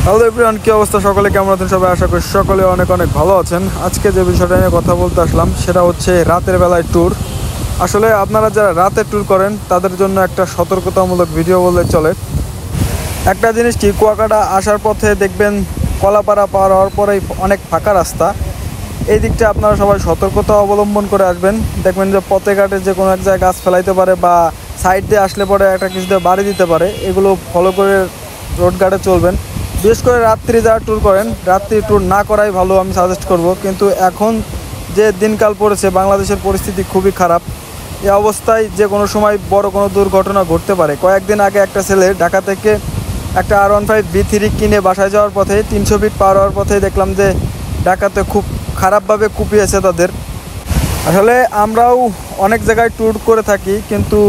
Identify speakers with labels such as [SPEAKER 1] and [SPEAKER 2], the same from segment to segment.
[SPEAKER 1] Hello everyone, কি অবস্থা? সকলে কেমন আছেন? সবাই আশা করি সকলে অনেক অনেক ভালো আছেন। আজকে যে বিষয়টা নিয়ে কথা বলতে আসলাম সেটা হচ্ছে রাতের বেলায় ট্যুর। আসলে আপনারা যারা রাতে ট্যুর করেন তাদের জন্য একটা সতর্কতামূলক ভিডিও বললে চলে। একটা জিনিস কি, কুয়াকাটা আসার পথে দেখবেন কলাপাড়া পার হওয়ার পরেই অনেক ফাঁকা রাস্তা। এই দিকটা আপনারা সবাই সতর্কতা অবলম্বন করে আসবেন। দেখবেন যে পথে ঘাটে যে কোনো এক জায়গায় গাছ ফেলাইতে পারে বা সাইড দিয়ে আসলে পরে একটা কিছু দিয়ে বাড়ি দিতে পারে, এগুলো ফলো করে রোড ঘাটে চলবেন। বিশেষ করে রাত্রি যারা ট্যুর করেন, রাত্রি ট্যুর না করাই ভালো আমি সাজেস্ট করব। কিন্তু এখন যে দিনকাল পড়েছে, বাংলাদেশের পরিস্থিতি খুবই খারাপ। এই অবস্থায় যে কোনো সময় বড় কোনো দুর্ঘটনা ঘটতে পারে। কয়েকদিন আগে একটা ছেলে ঢাকা থেকে একটা R15 B3 কিনে বাসায় যাওয়ার পথে 300 ফিট পার হওয়ার পথে দেখলাম যে ঢাকাতে খুব খারাপভাবে কুপিয়েছে তাদের। আসলে আমরাও অনেক জায়গায় ট্যুর করে থাকি, কিন্তু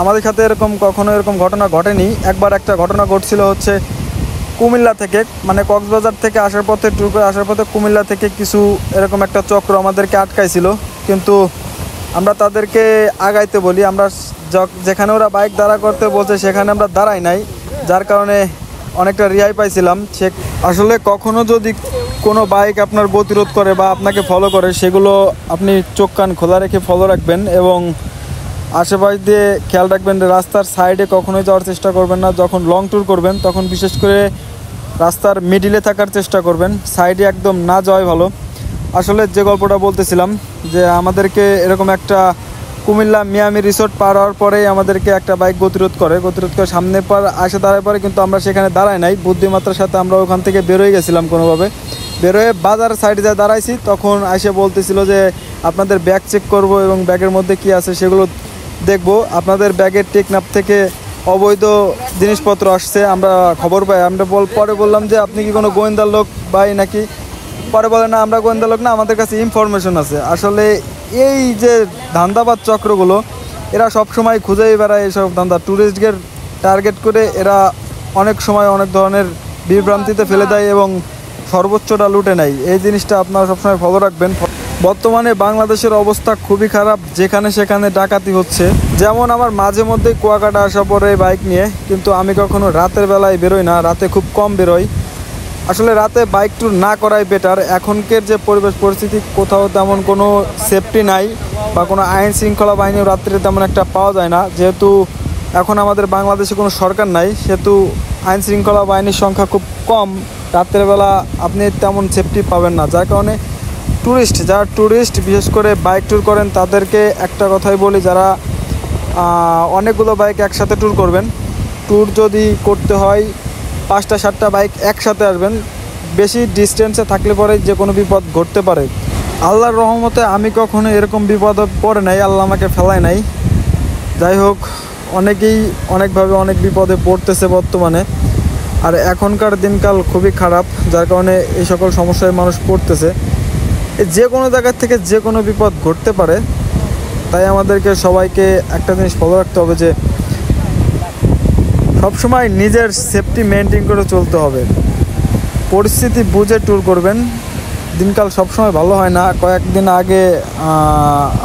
[SPEAKER 1] আমাদের সাথে কখনো এরকম ঘটনা ঘটেনি। একবার একটা ঘটনা ঘটছিল হচ্ছে কুমিল্লা থেকে, মানে কক্সবাজার থেকে আসার পথে, ট্যুর করে আসার পথে কুমিল্লা থেকে কিছু এরকম একটা চক্র আমাদেরকে আটকাইছিল। কিন্তু আমরা তাদেরকে আগাইতে বলি, আমরা যেখানে ওরা বাইক দাঁড়া করতে বলছে সেখানে আমরা দাঁড়াই নাই, যার কারণে অনেকটা রেহাই পাইছিলাম। সে আসলে কখনো যদি কোনো বাইক আপনার গতিরোধ করে বা আপনাকে ফলো করে, সেগুলো আপনি চোখ কান খোলা রেখে ফলো রাখবেন এবং আশেপাশ দিয়ে খেয়াল রাখবেন। রাস্তার সাইডে কখনোই যাওয়ার চেষ্টা করবেন না। যখন লং ট্যুর করবেন তখন বিশেষ করে রাস্তার মিডিলে থাকার চেষ্টা করবেন, সাইডে একদম না যাওয়াই ভালো। আসলে যে গল্পটা বলতেছিলাম, যে আমাদেরকে এরকম একটা কুমিল্লা মিয়ামি রিসোর্ট পার হওয়ার পরেই আমাদেরকে একটা বাইক গতিরোধ করে সামনের পর আসে দাঁড়ায় পরে, কিন্তু আমরা সেখানে দাঁড়াই নাই। বুদ্ধিমাত্রার সাথে আমরা ওখান থেকে বেরোয় গেছিলাম, কোনোভাবে বেরোয় বাজার সাইডে যা দাঁড়াইছি, তখন এসে বলতেছিল যে আপনাদের ব্যাগ চেক করব এবং ব্যাগের মধ্যে কি আছে সেগুলো দেখব। আপনাদের ব্যাগের টেকনাফ থেকে অবৈধ জিনিসপত্র আসছে, আমরা খবর পাই। আমরা পরে বললাম যে আপনি কি কোনো গোয়েন্দার লোক ভাই নাকি? পরে বলে না, আমরা গোয়েন্দা লোক না, আমাদের কাছে ইনফরমেশন আছে। আসলে এই যে ধান্দাবাজ চক্রগুলো, এরা সবসময় খুঁজেই বেড়ায় এইসব ধান্দা। ট্যুরিস্টদের টার্গেট করে এরা অনেক সময় অনেক ধরনের বিভ্রান্তিতে ফেলে দেয় এবং সর্বোচ্চটা লুটে নেয়। এই জিনিসটা আপনারা সবসময় ফলো রাখবেন। বর্তমানে বাংলাদেশের অবস্থা খুবই খারাপ, যেখানে সেখানে ডাকাতি হচ্ছে। যেমন আমার মাঝে মধ্যেই কুয়াকাটা আসা পড়ে বাইক নিয়ে, কিন্তু আমি কখনো রাতের বেলায় বেরোই না, রাতে খুব কম বেরোই। আসলে রাতে বাইক ট্যুর না করাই বেটার। এখনকার যে পরিবেশ পরিস্থিতি, কোথাও তেমন কোনো সেফটি নাই বা কোনো আইন শৃঙ্খলা বাহিনীও রাত্রে তেমন একটা পাওয়া যায় না। যেহেতু এখন আমাদের বাংলাদেশে কোনো সরকার নাই, সেহেতু আইন শৃঙ্খলা বাহিনীর সংখ্যা খুব কম। রাত্রের বেলা আপনি তেমন সেফটি পাবেন না, যার কারণে যারা ট্যুরিস্ট বিশেষ করে বাইক ট্যুর করেন তাদেরকে একটা কথাই বলি, যারা অনেকগুলো বাইক একসাথে ট্যুর করবেন, ট্যুর যদি করতে হয় 5টা 7টা বাইক একসাথে আসবেন। বেশি ডিস্টেন্সে থাকলে পরে যে কোনো বিপদ ঘটতে পারে। আল্লাহর রহমতে আমি কখনো এরকম বিপদে পড়ে নাই, আল্লাহ আমাকে ফেলায় নাই। যাই হোক, অনেকেই অনেকভাবে অনেক বিপদে পড়তেছে বর্তমানে। আর এখনকার দিনকাল খুবই খারাপ, যার কারণে এই সকল সমস্যায় মানুষ পড়তেছে। যে কোনো জায়গার থেকে যে কোনো বিপদ ঘটতে পারে, তাই আমাদেরকে সবাইকে একটা জিনিস ফলো রাখতে হবে, যে সবসময় নিজের সেফটি মেনটেন করে চলতে হবে। পরিস্থিতি বুঝে ট্যুর করবেন। দিনকাল সবসময় ভালো হয় না। কয়েকদিন আগে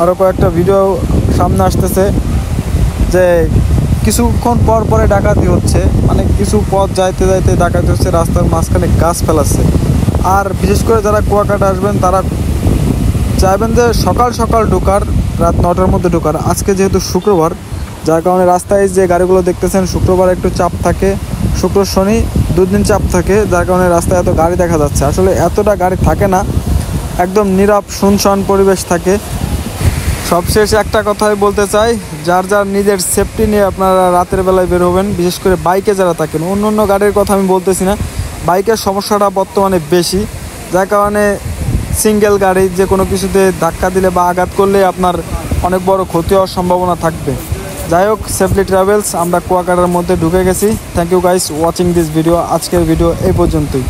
[SPEAKER 1] আরও কয়েকটা ভিডিও সামনে আসতেছে যে কিছুক্ষণ পর পরে ডাকাতি হচ্ছে, মানে কিছু পথ যাইতে যাইতে ডাকাতি হচ্ছে, রাস্তার মাঝখানে গাছ ফেলাচ্ছে। আর বিশেষ করে যারা কুয়াকাটা আসবেন তারা চাইবেন যে সকাল সকাল ঢোকার, রাত 9টার মধ্যে ঢোকার। আজকে যেহেতু শুক্রবার, যার কারণে রাস্তায় যে গাড়িগুলো দেখতেছেন, শুক্রবার একটু চাপ থাকে, শুক্র শনি 2 দিন চাপ থাকে, যার কারণে রাস্তায় এত গাড়ি দেখা যাচ্ছে। আসলে এতটা গাড়ি থাকে না, একদম নীরব শুনশান পরিবেশ থাকে। সবশেষে একটা কথাই বলতে চাই, যার যার নিজের সেফটি নিয়ে আপনারা রাতের বেলায় বের হবেন। বিশেষ করে বাইকে যারা থাকেন, অন্য গাড়ির কথা আমি বলতেছি না, বাইকের সমস্যাটা বর্তমানে বেশি, যার কারণে সিঙ্গেল গাড়ি যে কোনো কিছুতে ধাক্কা দিলে বা আঘাত করলে আপনার অনেক বড় ক্ষতি হওয়ার সম্ভাবনা থাকবে। যাই হোক, সেফলি ট্রাভেলস, আমরা কুয়াকাটার মধ্যে ঢুকে গেছি। Thank you guys watching this video. আজকের ভিডিও এই পর্যন্তই।